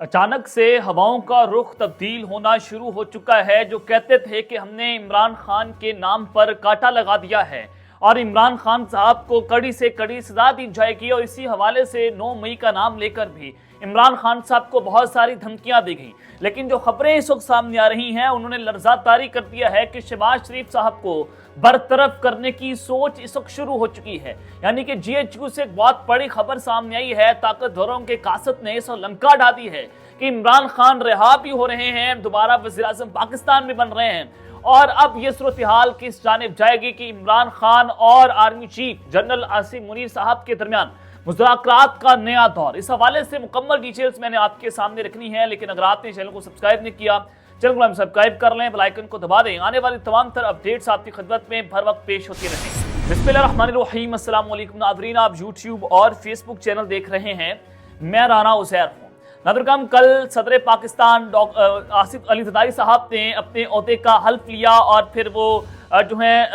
अचानक से हवाओं का रुख तब्दील होना शुरू हो चुका है। जो कहते थे कि हमने इमरान खान के नाम पर कांटा लगा दिया है और इमरान खान साहब को कड़ी से कड़ी सजा दी जाएगी, और इसी हवाले से 9 मई का नाम लेकर भी इमरान खान साहब को बहुत सारी धमकियां दी गई। लेकिन जो खबरें इस वक्त सामने आ रही हैं, उन्होंने लर्जा तारी कर दिया है कि शहबाज शरीफ साहब को बरतरफ करने की सोच इस वक्त शुरू हो चुकी है। यानी कि GHQ से एक बहुत बड़ी खबर सामने आई है। ताकतवरों के कासत ने इस लंका ढा दी है कि इमरान खान रिहा भी हो रहे हैं, दोबारा वज़ीर-ए-आज़म पाकिस्तान में बन रहे हैं। और अब ये सूरत हाल किस जानिब जाएगी कि इमरान खान और army chief general Asim Munir साहब के दरमियान मुज़ाकरात का नया दौर। इस हवाले से मुकम्मल डिटेल्स मैंने आपके सामने रखनी है। लेकिन अगर आपने चैनल को सब्सक्राइब नहीं किया, चैनल को सब्सक्राइब कर लें, बेल आइकन को दबा दें। आने वाली तमाम तरह अपडेट्स आपकी खिदमत में हर वक्त पेश होती रहें। बिस्मिल्लाहिर्रहमानिर्रहीम। अस्सलाम वालेकुम नाज़रीन, आप यूट्यूब और फेसबुक चैनल देख रहे हैं। मैं राना उज़ैर हूँ। नाज़रीन, कल सदर पाकिस्तान आसिफ अली ज़रदारी साहब ने अपने ओहदे का हल्फ लिया और फिर वो जो है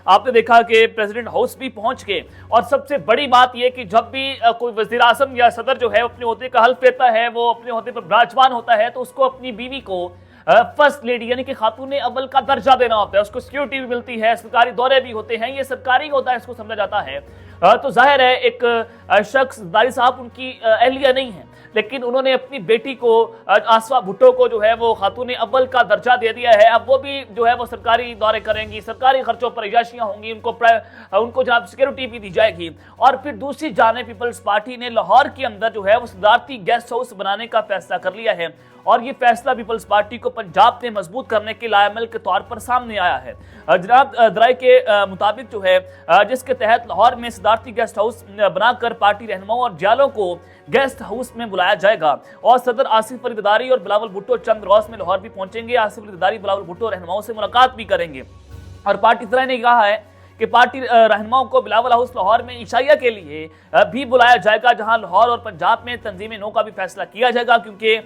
आपने देखा कि प्रेसिडेंट हाउस भी पहुंच गए। और सबसे बड़ी बात यह कि जब भी कोई वज़ीर आज़म या सदर जो है अपने ओहदे का हल्फ लेता है, वो अपने ओहदे पर विराजमान होता है, तो उसको अपनी बीवी को फर्स्ट लेडी यानी कि खातून अव्वल का दर्जा देना होता है। उसको सिक्योरिटी भी मिलती है, सरकारी दौरे भी होते हैं, ये सरकारी होता है, इसको समझा जाता है। तो जाहिर है एक शख्स ज़रदारी साहब उनकी अहलिया नहीं है, लेकिन उन्होंने अपनी बेटी को आसवा भुट्टो को जो है वो खातून अव्वल का दर्जा दे दिया है। अब वो भी जो है वो सरकारी दौरे करेंगी, सरकारी खर्चों पर इजाशियाँ होंगी, उनको जनाब सिक्योरिटी भी दी जाएगी। और फिर दूसरी जाने पीपल्स पार्टी ने लाहौर के अंदर जो है वो सदारती गेस्ट हाउस बनाने का फैसला कर लिया है। और ये फैसला पीपल्स पार्टी को पंजाब में मजबूत करने के लायमल के तौर पर सामने आया है। जनाब दराई के मुताबिक जो है जिसके तहत लाहौर में सदारती गेस्ट हाउस बनाकर पार्टी रहनुमाओं और जियालों को गेस्ट हाउस में बुलाया जाएगा। और सदर आसिफ अली ज़रदारी और बिलावल भुट्टो चंद रोज में लाहौर भी पहुंचेंगे। आसिफ अली ज़रदारी बिलावल भुट्टो रहनुमाओं से मुलाकात भी करेंगे। और पार्टी सदर ने कहा है कि पार्टी रहनुमाओं को बिलावल हाउस लाहौर में इशाइया के लिए भी बुलाया जाएगा, जहां लाहौर और पंजाब में तंजीम नो का भी फैसला किया जाएगा। क्योंकि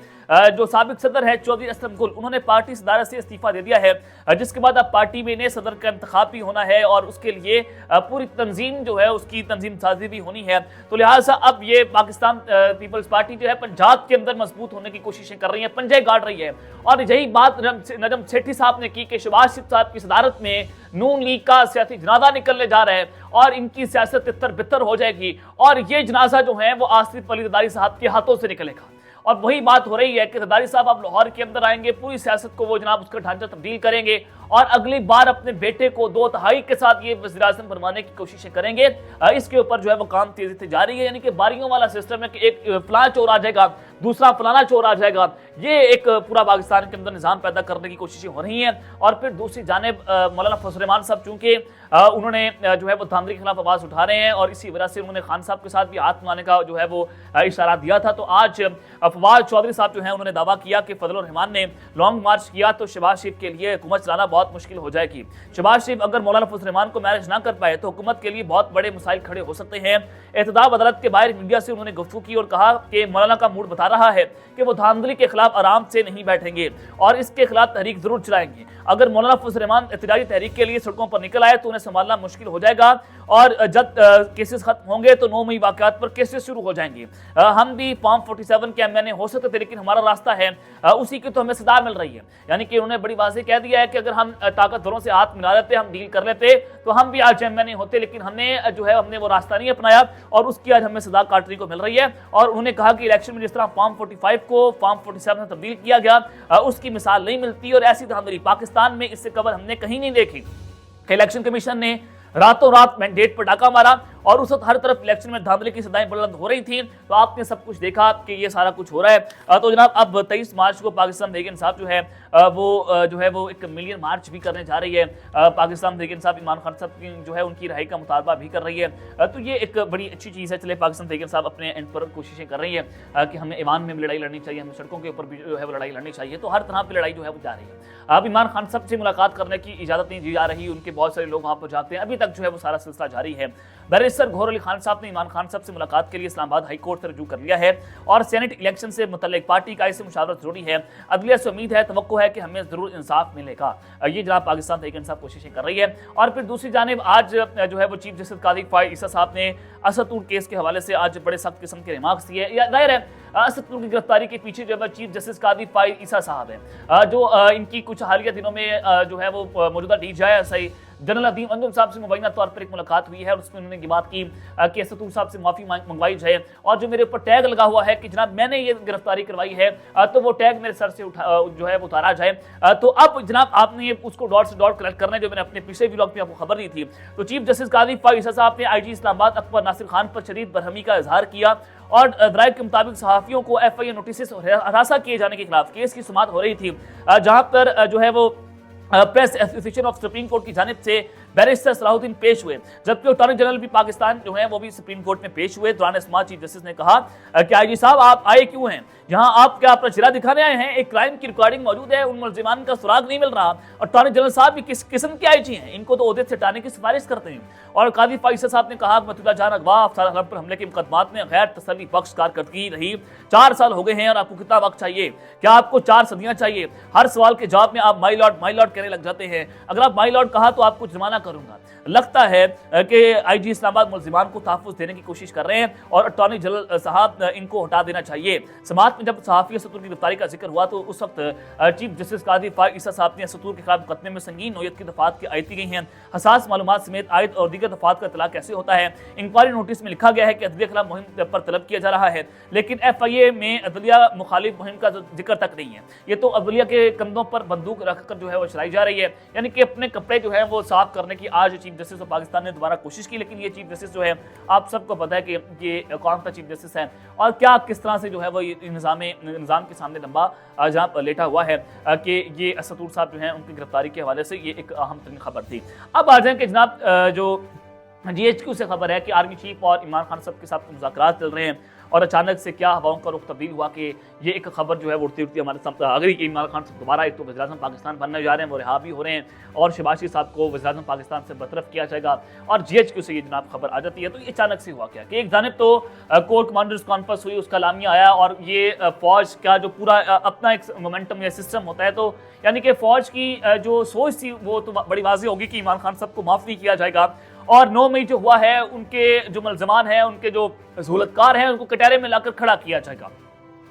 जो साबिक सदर है चौधरी असलम गुल, उन्होंने पार्टी सदारत से इस्तीफा दे दिया है, जिसके बाद अब पार्टी में नए सदर का इंतखाब भी होना है और उसके लिए पूरी तंजीम जो है उसकी तंजीम साजी भी होनी है। तो लिहाजा अब ये पाकिस्तान पीपल्स पार्टी जो है पंजाब के अंदर मजबूत होने की कोशिशें कर रही है, पंजे गाड़ रही है। और यही बात नजम सेठी साहब ने की कि शहबाज शरीफ साहब की सदारत में नून लीग का सियासी जनाजा निकलने जा रहा है और इनकी सियासत तितर बितर हो जाएगी। और ये जनाजा जो है वो आसिफ अली ज़रदारी साहब के हाथों से निकलेगा। और वही बात हो रही है कि ज़रदारी साहब अब लाहौर के अंदर आएंगे, पूरी सियासत को वो जनाब उसका ढांचा तब्दील करेंगे और अगली बार अपने बेटे को 2/3 के साथ ये वज़ीर-ए-आज़म बनवाने की कोशिशें करेंगे। इसके ऊपर जो है वो काम तेजी से जारी है। यानी कि बारियों वाला सिस्टम है कि एक फलाना चोर आ जाएगा, दूसरा फलाना चोर आ जाएगा। ये एक पूरा पाकिस्तान के अंदर निज़ाम पैदा करने की कोशिशें हो रही हैं। और फिर दूसरी जानिब मौलाना फजल रहमान साहब चूंकि उन्होंने जो है वो धांधली के खिलाफ आवाज़ उठा रहे हैं और इसी वजह से उन्होंने खान साहब के साथ भी हाथ मिलाने का जो है वो इशारा दिया था। तो आज फवाद चौधरी साहब जो है उन्होंने दावा किया कि फजल रहमान ने लॉन्ग मार्च किया तो शहबाज शरीफ के लिए हुकूमत चलाना बहुत मुश्किल हो जाएगी। शहबाज शरीफ अगर मौलाना फजल रहमान को मैनेज ना कर पाए तो हुकूमत के लिए बहुत बड़े मसाइल खड़े हो सकते हैं। एहतजाज अदालत के बाहर मीडिया से उन्होंने गुफ्तगू की और कहा कि मौलाना का मूड बता रहा है कि वो धांधली के खिलाफ आराम से नहीं बैठेंगे और इसके खिलाफ तहरीक जरूर चलाएंगे। अगर मौलाना फजल रहमान एहतजाजी तहरीक के लिए सड़कों पर निकल आए तो उन्हें संभालना मुश्किल हो जाएगा और जब केसेस खत्म होंगे तो 9 मई वाकयात पर केसेस शुरू हो जाएंगे। हम भी फॉर्म 47 के एमएनए हो सकते थे, लेकिन हमारा रास्ता है उसी की तो हमें सदा मिल रही है। यानी कि उन्होंने बड़ी वाज़ेह कह दिया है कि अगर हम ताकतवरों से हाथ मिला लेते, हम डील कर लेते तो हम भी आज एमएनए होते, लेकिन हमने वो रास्ता नहीं अपनाया और उसकी आज हमें सदा काटने को मिल रही है। और उन्होंने कहा कि इलेक्शन में जिस तरह फॉर्म 45 को फॉर्म 47 में तब्दील किया गया उसकी मिसाल नहीं मिलती और ऐसी धांधली पाकिस्तान में इससे कबल हमने कहीं नहीं देखी। इलेक्शन कमीशन ने रातों रात मैंडेट पर डाका मारा और उस वक्त हर तरफ इलेक्शन में धांधली की सदाएं बुलंद हो रही थी। तो आपने सब कुछ देखा कि ये सारा कुछ हो रहा है। तो जनाब अब 23 मार्च को पाकिस्तान तहरीक इंसाफ जो है वो एक मिलियन मार्च भी करने जा रही है। पाकिस्तान तहरीक इंसाफ इमरान खान साहब की जो है उनकी रहाई का मुतालबा भी कर रही है। तो ये एक बड़ी अच्छी चीज़ है। चले पाकिस्तान तहरीक इंसाफ अपने एंड पर कोशिशें कर रही है कि हमें ईवान में भी लड़ाई लड़नी चाहिए, हमें सड़कों के ऊपर भी जो है वो लड़ाई लड़नी चाहिए। तो हर तरह पर लड़ाई जो है वो जा रही है। अब इमरान खान साहब से मुलाकात करने की इजाज़त नहीं दी जा रही, उनके बहुत सारे लोग वहाँ पर जाते हैं, अभी तक जो है वो सारा सिलसिला जारी है। बैरिस्टर गौहर अली खान साहब ने इमरान खान साहब से मुलाकात के लिए इस्लामाबाद हाई कोर्ट से रजू कर लिया है और सेनेट इलेक्शन से मुतल्लिक पार्टी का इससे मुशावरत जरूरी है। अदलिया से उम्मीद है, तवक्को है कि हमें जरूर इंसाफ मिलेगा। ये जनाब पाकिस्तान तहरीक इंसाफ कोशिशें कर रही है। और फिर दूसरी जानिब आज जो है वो चीफ जस्टिस कादी फायद ईसा साहब ने असदुद्दीन केस के हवाले से आज बड़े सख्त किस्म के रिमार्क्स दिए। जाहिर है असदुल्ला की गिरफ्तारी के पीछे जो है चीफ जस्टिस कादी फाइज ईसा साहब हैं, जो इनकी कुछ हालिया दिनों में जो है वो मौजूदा DJI जनरल अदीम अंजुम साहब से मुबैना तौर पर एक मुलाकात हुई है और उसमें उन्होंने ये बात की कि असदुल्ला साहब से माफी मंगवाई जाए और जो मेरे ऊपर टैग लगा हुआ है कि जनाब मैंने ये गिरफ्तारी करवाई है, तो वो टैग मेरे सर से जो है वो उतारा जाए। तो अब जनाब आपने ये उसको डॉट से डॉट कलेक्ट करना है, जो मैंने अपने पिछले व्लॉग में आपको खबर दी थी। तो चीफ जस्टिस कादी फाइज ईसा साहब ने IG इस्लामाबाद अकबर नासिर खान पर शदीद बरहमी का इजहार किया और दराये के मुताबिक सहाफियों को FIA नोटिस हरासा किए जाने के खिलाफ केस की सुनवाई हो रही थी, जहां पर जो है वो press association of supreme court की जानिब से बैरिस्टर सलाहुद्दीन पेश हुए, जबकि अटॉर्नी जनरल भी पाकिस्तान जो है वो भी सुप्रीम कोर्ट में पेश हुए। दौरान समाअत चीफ जस्टिस ने कहा कि IG साहब आप आए क्यों हैं, यहाँ आप क्या अपना चेहरा दिखाने आए हैं? एक क्राइम की रिकॉर्डिंग मौजूद है, उन मुलजिमान का सुराग नहीं मिल रहा। अटॉर्नी जनरल साहब भी किस किस्म के IG हैं, इनको तो ओहदे से हटाने की सिफारिश करते हैं। और कादी फाइज ईसा साहब ने कहा मतूदा जान अगवा अफसार पर हमले के मुकदमात में गैर तसल्ली बख्श कारकर्दगी रही 4 साल हो गए हैं और आपको कितना वक्त चाहिए? क्या आपको 4 सदियां चाहिए? हर सवाल के जवाब में आप माई लॉर्ड कहने लग जाते हैं। अगर आप माई लॉर्ड कहा तो आपको जुर्माना करूंगा। लगता है कि IG इस्लामाबाद मुलजिमान को तहफ़्फ़ुज़ देने की कोशिश कर रहे हैं और अटॉर्नी जनरल साहब इनको हटा देना चाहिए। समाअत में जब सहाफ़ी असदुल्ला की गिरफ्तारी का जिक्र हुआ तो उस वक्त चीफ जस्टिस कादी फाइज ईसा साहब ने असदुल्ला के खिलाफ मुकदमे में संगीन नौयत की दफात की आयत दी गई हैं। हसास मालूमात समेत आयत और दीगर दफात का इतला कैसे होता है? इंक्वायरी नोटिस में लिखा गया है कि अदलिया के खिलाफ मुहिम पर तलब किया जा रहा है, लेकिन FIA में अदलिया मुखालिफ मुहिम का जिक्र तक नहीं है। ये तो अदलिया के कंधों पर बंदूक रखकर जो है वो चलाई जा रही है, यानी कि अपने कपड़े जो है वो साफ करने की आज चीफ जस्टिस ऑफ पाकिस्तान ने दोबारा कोशिश की। लेकिन ये चीफ जस्टिस जो है आप सबको पता है कि ये कौन सा चीफ जस्टिस है और क्या किस तरह से जो है वो निज़ाम के सामने लंबा जहाँ पर लेटा हुआ है कि ये असदुल्ला साहब जो हैं उनकी गिरफ्तारी के हवाले से ये एक अहम तरीन खबर थी। अब आ जाएं कि जनाब जो GHQ से खबर है कि आर्मी चीफ और इमरान खान साहब के साथ मुज़ाकरात चल रहे हैं और अचानक से क्या हवाओं का रुख तब्दील हुआ कि ये एक खबर जो है वो उड़ती उड़ती हमारे सामने आ गई कि इमरान खान साहब दोबारा एक तो वज़ीर-ए-आज़म पाकिस्तान बनने जा रहे हैं, वो रिहा भी हो रहे हैं और शहबाज शरीफ साहब को वज़ीर-ए-आज़म पाकिस्तान से बरतरफ किया जाएगा और GHQ से ये जनाब खबर आ जाती है। तो ये अचानक से हुआ क्या कि एक जानिब तो कोर कमांडर्स कॉन्फ्रेंस हुई, उसका लामिया आया और ये फौज का जो पूरा अपना एक मोमेंटम या सिस्टम होता है, तो यानी कि फौज की जो सोच थी वो तो बड़ी वाज़ेह होगी कि इमरान खान साहब को माफ़ नहीं किया जाएगा और 9 मई जो हुआ है उनके जो मुलजमान हैं, उनके जो सहूलतकार हैं, उनको कटहरे में लाकर खड़ा किया जाएगा।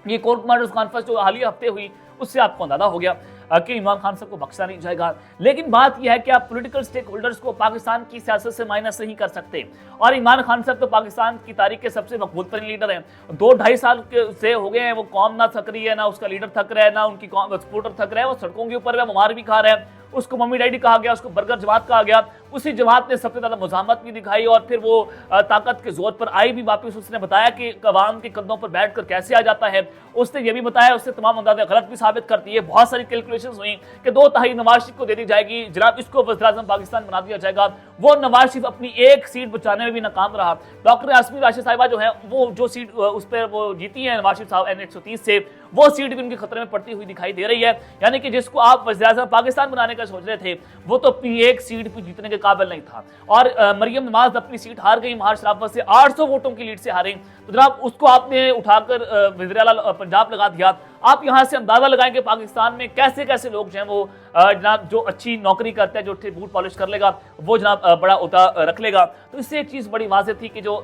ये कोर कमांडर्स कॉन्फ्रेंस जो हालिया हफ्ते हुई उससे आपको अंदाजा हो गया कि इमरान खान साहब को बख्शा नहीं जाएगा। लेकिन बात यह है कि आप पॉलिटिकल स्टेक होल्डर्स को पाकिस्तान की सियासत से माइनस नहीं कर सकते और इमरान खान साहब तो पाकिस्तान की तारीख के सबसे मकबूल तरीन लीडर हैं। 2-2.5 साल से हो गए हैं, वो कौम ना थक रही है, ना उसका लीडर थक रहा है, ना उनकी सपोर्टर थक रहे हैं। वो सड़कों के ऊपर मार भी खा रहे हैं, उसको मम्मी डैडी कहा गया, उसको बर्गर जमात कहा गया, उसी जमात ने सबसे ज्यादा मुजामत भी दिखाई और फिर वो ताकत के जोर पर आई भी वापस। उसने बताया कि अवाम के कंधों पर बैठकर कैसे आ जाता है, उसने ये भी बताया, उससे तमाम अंदाजे गलत भी साबित करती है। बहुत सारी कैलकुलेशंस हुई कि 2 तिहाई नवाज शरीफ को दे दी जाएगी, जनाब इसको वज़ीर-ए-आज़म पाकिस्तान बना दिया जाएगा। वो नवाज शरीफ अपनी एक सीट बचाने में भी नाकाम रहा। डॉक्टर आसमी राशिद साहिबा जो है वो जो सीट उस पर वो जीती है नवाज शरीफ साहब N130 से, वो सीट भी उनके खतरे में पड़ती हुई दिखाई दे रही है। यानी कि जिसको आप वज़ीर-ए-आज़म पाकिस्तान बनाने का सोच रहे थे वो तो अपनी एक सीट भी जीतने के काबिल नहीं था और मरियम नवाज अपनी सीट हार गई महार शराफत से, 800 वोटों की लीड से हारी। तो जनाब उसको आपने उठाकर वज़ीर-ए-आला पंजाब लगा दिया। आप यहाँ से अंदाजा लगाएंगे पाकिस्तान में कैसे कैसे लोग जो हैं वो जनाब जो अच्छी नौकरी करते हैं, जो बूट पॉलिश कर लेगा वो जनाब बड़ा ओहदा रख लेगा। तो इससे एक चीज़ बड़ी वाज़ेह थी कि जो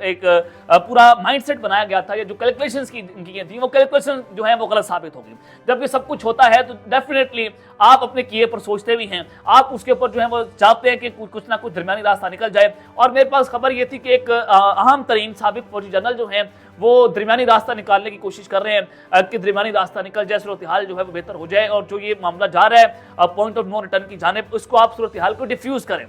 एक पूरा माइंडसेट बनाया गया था, या जो कैलकुलेशंस की थी वो कैलकुलेशन जो है वो गलत साबित होगी। जब ये सब कुछ होता है तो डेफिनेटली आप अपने किए पर सोचते भी हैं, आप उसके ऊपर जो है वो चाहते हैं कि कुछ ना कुछ दरमियानी रास्ता निकल जाए। और मेरे पास खबर ये थी कि एक अहम तरीन साबिक फौजी जनरल जो हैं वो दरमियानी रास्ता निकालने की कोशिश कर रहे हैं कि दरमियानी रास्ता निकल जाए, सूरत हाल जो है वो बेहतर हो जाए और जो ये मामला जा रहा है पॉइंट ऑफ नो रिटर्न की जानिब, उसको आप सूरत हाल को डिफ्यूज करें।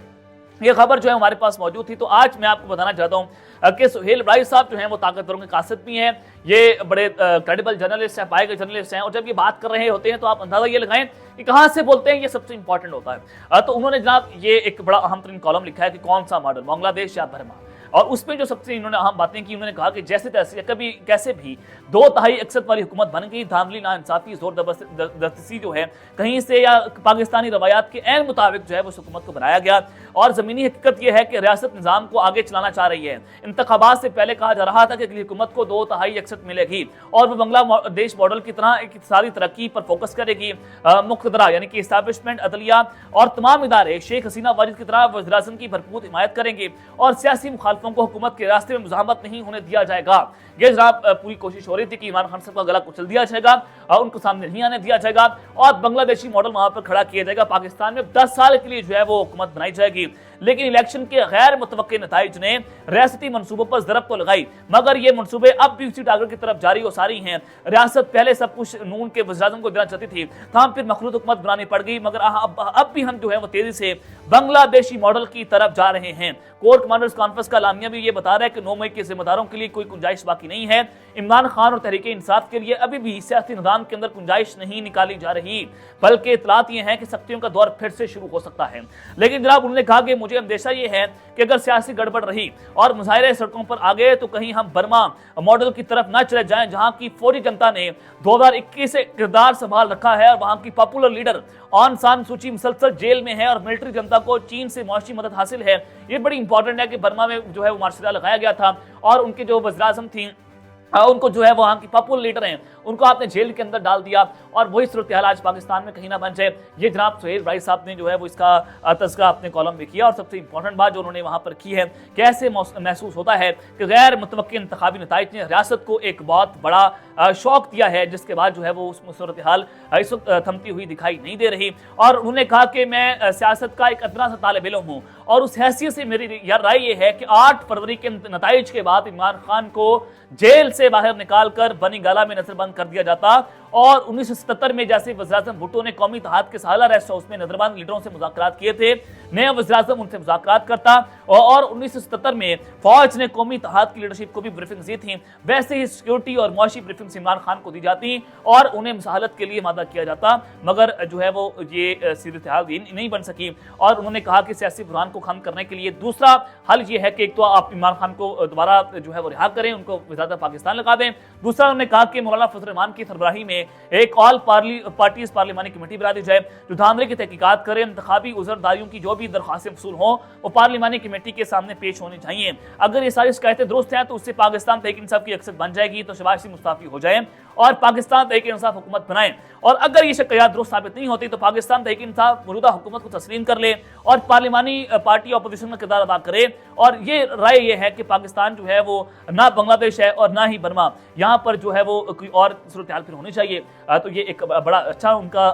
ये खबर जो है हमारे पास मौजूद थी। तो आज मैं आपको बताना चाहता हूं कि सुहेल इब्राहिम साहब जो हैं वो ताकतवरों के कासिद भी हैं, ये बड़े क्रेडिबल जर्नलिस्ट हैं, पाए गए जर्नलिस्ट हैं और जब ये बात कर रहे होते हैं तो आप अंदाजा ये लगाएं कि कहाँ से बोलते हैं, ये सबसे इंपॉर्टेंट होता है। तो उन्होंने जनाब ये एक बड़ा अहम तरीन कॉलम लिखा है कि कौन सा मॉडल, बांग्लादेश या बर्मा, और उसमें जो सबसे इन्होंने अहम बातें की, उन्होंने कहा कि जैसे तैसे कभी कैसे भी 2 तिहाई अक्सर वाली हुकूमत बन गई, धांधली नाइंसाफी जोर जबरदस्ती जो है कहीं से या पाकिस्तानी रवायात के ऐन मुताबिक जो है उस हुकूमत को बनाया गया और ज़मीनी हकीकत यह है कि रियासत निज़ाम को आगे चलाना चाह रही है। इंतखाबात से पहले कहा जा रहा था कि अगली हुकूमत को 2 तिहाई अक्सर मिलेगी और वो बांग्लादेश मॉडल की तरह एक सारी तरक्की पर फोकस करेगी। मुक़तदरा यानी कि इस्टेब्लिशमेंट, अदलिया और तमाम इदारे शेख हसीना वाजिद की तरह वज़ीर-ए-आज़म की भरपूर हिमायत करेंगे और सियासी मुखालफों को हुकूमत के रास्ते में मुज़ाहमत नहीं होने दिया जाएगा। ये जनाब पूरी कोशिश हो रही थी कि इमरान खान साहब का गला कुचल दिया जाएगा और उनको सामने नहीं आने दिया जाएगा और बांग्लादेशी मॉडल वहां पर खड़ा किया जाएगा। पाकिस्तान में 10 साल के लिए जो है वो हुकूमत बनाई जाएगी। लेकिन इलेक्शन के गैर मुतवक्के नताइज ने रियासती मंसूबों पर ज़रब तो लगाई, मगर ये मंसूबे अब भी उसी टारगेट की तरफ जारी और सारी हैं। रियासत पहले सब कुछ नून के वज़ीर-ए-आज़म को देना चाहती थी, तमाम फिर मखलूत हुकूमत बनानी पड़ गई, मगर अब भी हम जो है वो तेजी से बांग्लादेशी मॉडल की तरफ जा रहे हैं। कोर कमांडर्स कॉन्फ्रेंस का लामिया भी ये बता रहा है कि 9 मई के जिम्मेदारों के लिए कोई गुंजाइश बाकी नहीं है। इमरान खान और तहरीक इंसाफ के लिए अभी भी सियासी निज़ाम के अंदर गुंजाइश नहीं निकाली जा रही, बल्कि इतलात ये हैं कि सख्तियों का दौर फिर से शुरू हो सकता है। लेकिन जनाब उन्होंने कहा कि मुझे अंदेशा ये है कि अगर सियासी गड़बड़ रही और मुजाहिरे सड़कों पर आ गए तो कहीं हम बर्मा मॉडल की तरफ न चले जाएं, जहां की फौजी जनता ने 2021 से किरदार संभाल रखा है और वहां की पॉपुलर लीडर ऑन सान सूची मुसलसल जेल में है और मिलिट्री जनता को चीन से मुआशी मदद हासिल है। ये बड़ी इंपॉर्टेंट है कि बर्मा में जो है वो मार्शल लगाया गया था और उनके जो वज़ीर-ए-आज़म थी उनको जो है वहां की पॉपुलर लीडर हैं उनको आपने जेल के अंदर डाल दिया और वही सूरत हाल आज पाकिस्तान में कहीं ना बन जाए। ये जनाब सुहेल भाई साहब ने जो है वो इसका तज़किरा अपने कॉलम में किया और सबसे इंपॉर्टेंट बात जो उन्होंने वहां पर की है, कैसे महसूस होता है कि गैर मुतवक्किल इंतखाबी नताइज ने रियासत को एक बहुत बड़ा शौक दिया है, जिसके बाद जो है वो उस सूरत हाल इस वक्त थमती हुई दिखाई नहीं दे रही। और उन्होंने कहा कि मैं सियासत का एक अदना सा तालिब इल्म हूँ और उस हैसियत से मेरी राय ये है कि 8 फरवरी के नताइज के बाद इमरान खान को जेल से बाहर निकालकर बनी गाला में नजरबंद कर दिया जाता और 1977 में जैसे वज़ीर-ए-आज़म भुट्टो ने कौमी इत्तेहाद के सालाना रेस्ट हाउस में नजरबंद लीडरों से मुज़ाकरात किए थे, नया वज़ीर-ए-आज़म उनसे मुज़ाकरात करता और 1977 में फौज ने कौमी इत्तेहाद की लीडरशिप को भी ब्रीफिंग दी थी, वैसे ही सिक्योरिटी और मुआशी ब्रीफिंग इमरान खान को दी जाती और उन्हें मुसाहलत के लिए मादा किया जाता, मगर जो है वो ये सूरत हाल नहीं बन सकी। और उन्होंने कहा कि सियासी बुरहान को खत्म करने के लिए दूसरा हल ये है कि एक तो आप इमरान खान को दोबारा जो है वो रिहा करें, उनको वज़ारत पाकिस्तान लगा दें। दूसरा उन्होंने कहा कि मौलाना फजल रहमान की सरबराही में एक ऑल पार्टीज पार्लिमानी कमेटी बना दी जाए जो धांधली की तहकीकात करे, इंतखाबी उज़रदारियों की जो भी दरख्वास्तें वसूल हों वो पार्लिमानी कमेटी के सामने पेश होनी चाहिए। अगर ये सारी शिकायतें दुरुस्त हैं तो उससे पाकिस्तान तहरीक इंसाफ की अक्सर बन जाएगी, तो शहबाज शरीफ मुस्ताफी हो जाए और पाकिस्तान तहरीक इंसाफ हुकूमत बनाए। और अगर ये शिकायत दुरुस्त साबित नहीं होती तो पाकिस्तान तहरीक इंसाफ मौजूदा हुकूमत को तस्लीम कर ले और पार्लिमानी पार्टी अपोजिशन में किरदार अदा करे। और ये राय ये है कि पाकिस्तान जो है वो ना बांग्लादेश है और ना ही बर्मा, यहाँ पर जो है वो कोई और सूरत हाल फिर होनी चाहिए। तो ये एक बड़ा अच्छा उनका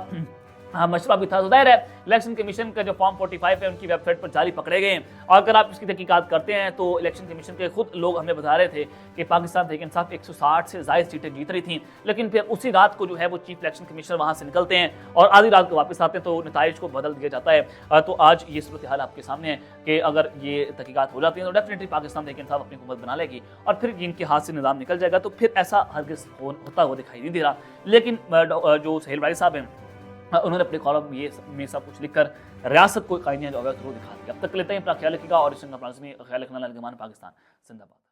मशवरा भी था। ज़ाहिर है इलेक्शन कमीशन का जो फॉर्म 45 है उनकी वेबसाइट पर जारी पकड़े गए हैं और अगर आप इसकी तहकीकात करते हैं तो इलेक्शन कमीशन के खुद लोग हमें बता रहे थे कि पाकिस्तान तहरीक इंसाफ 160 से ज़ायद सीटें जीत रही थी, लेकिन फिर उसी रात को जो है वो चीफ इलेक्शन कमिश्नर वहाँ से निकलते हैं और आधी रात को वापस आते हैं तो नताइज को बदल दिया जाता है। तो आज ये सूरत हाल आपके सामने है कि अगर ये तहकीकात हो जाती है तो डेफिनेटली पाकिस्तान तहरीक इंसाफ अपनी हुकूमत बना लेगी और फिर इनके हाथ से निज़ाम निकल जाएगा। तो फिर ऐसा हरगिज़ होता हुआ दिखाई नहीं दे रहा। लेकिन जो सुहेल भाई साहब हैं उन्होंने अपने कॉलम में सब कुछ लिखकर रियासत को कायनिया जो है जरूर दिखा दिया। अब तक लेते हैं, अपना ख्याल रखिएगा और इस ख्याल रखना पाकिस्तान जिंदाबाद।